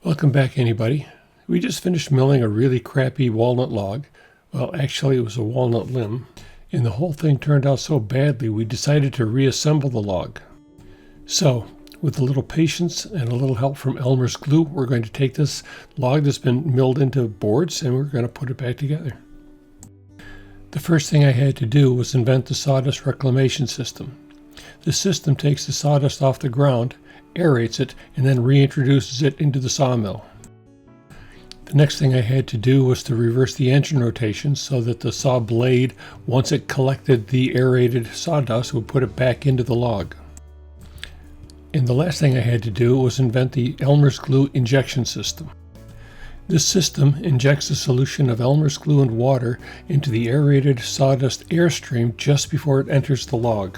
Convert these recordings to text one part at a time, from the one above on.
Welcome back, anybody. We just finished milling a really crappy walnut log. Well, actually, it was a walnut limb. And the whole thing turned out so badly, we decided to reassemble the log. So, with a little patience and a little help from Elmer's glue, we're going to take this log that's been milled into boards and we're going to put it back together. The first thing I had to do was invent the sawdust reclamation system. The system takes the sawdust off the ground, aerates it, and then reintroduces it into the sawmill. The next thing I had to do was to reverse the engine rotation so that the saw blade, once it collected the aerated sawdust, would put it back into the log. And the last thing I had to do was invent the Elmer's glue injection system. This system injects a solution of Elmer's glue and water into the aerated sawdust airstream just before it enters the log.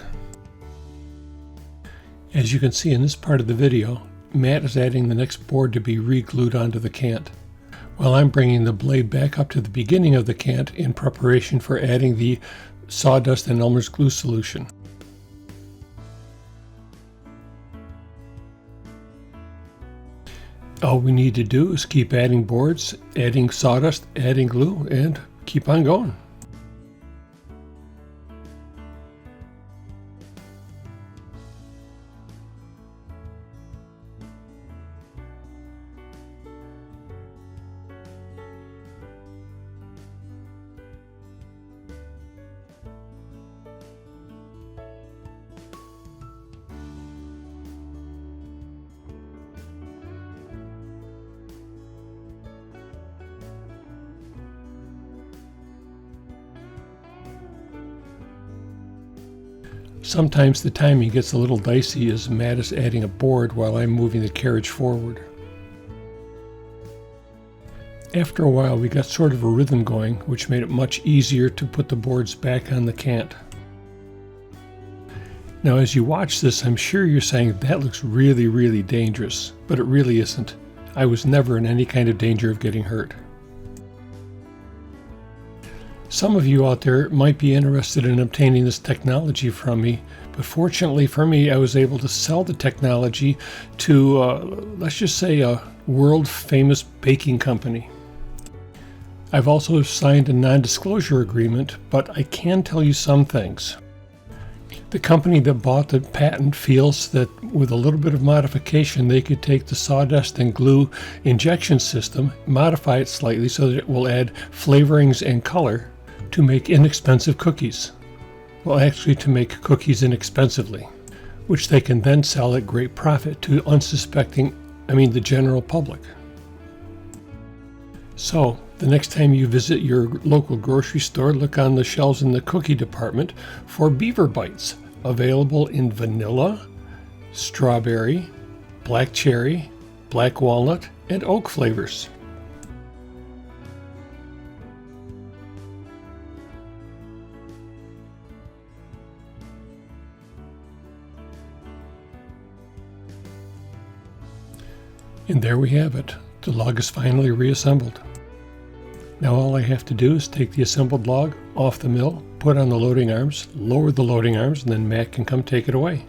As you can see in this part of the video, Matt is adding the next board to be re-glued onto the cant, while I'm bringing the blade back up to the beginning of the cant in preparation for adding the sawdust and Elmer's glue solution. All we need to do is keep adding boards, adding sawdust, adding glue, and keep on going. Sometimes the timing gets a little dicey as Matt is adding a board while I'm moving the carriage forward. After a while we got sort of a rhythm going, which made it much easier to put the boards back on the cant. Now as you watch this, I'm sure you're saying that looks really dangerous, but it really isn't. I was never in any kind of danger of getting hurt. Some of you out there might be interested in obtaining this technology from me, but fortunately for me, I was able to sell the technology to, let's just say, a world-famous baking company. I've also signed a non-disclosure agreement, but I can tell you some things. The company that bought the patent feels that with a little bit of modification, they could take the sawdust and glue injection system, modify it slightly so that it will add flavorings and color to make inexpensive cookies. Well, actually to make cookies inexpensively, which they can then sell at great profit to the general public. So, the next time you visit your local grocery store, look on the shelves in the cookie department for Beaver Bites, available in vanilla, strawberry, black cherry, black walnut, and oak flavors. And there we have it. The log is finally reassembled. Now all I have to do is take the assembled log off the mill, put on the loading arms, lower the loading arms, and then Matt can come take it away.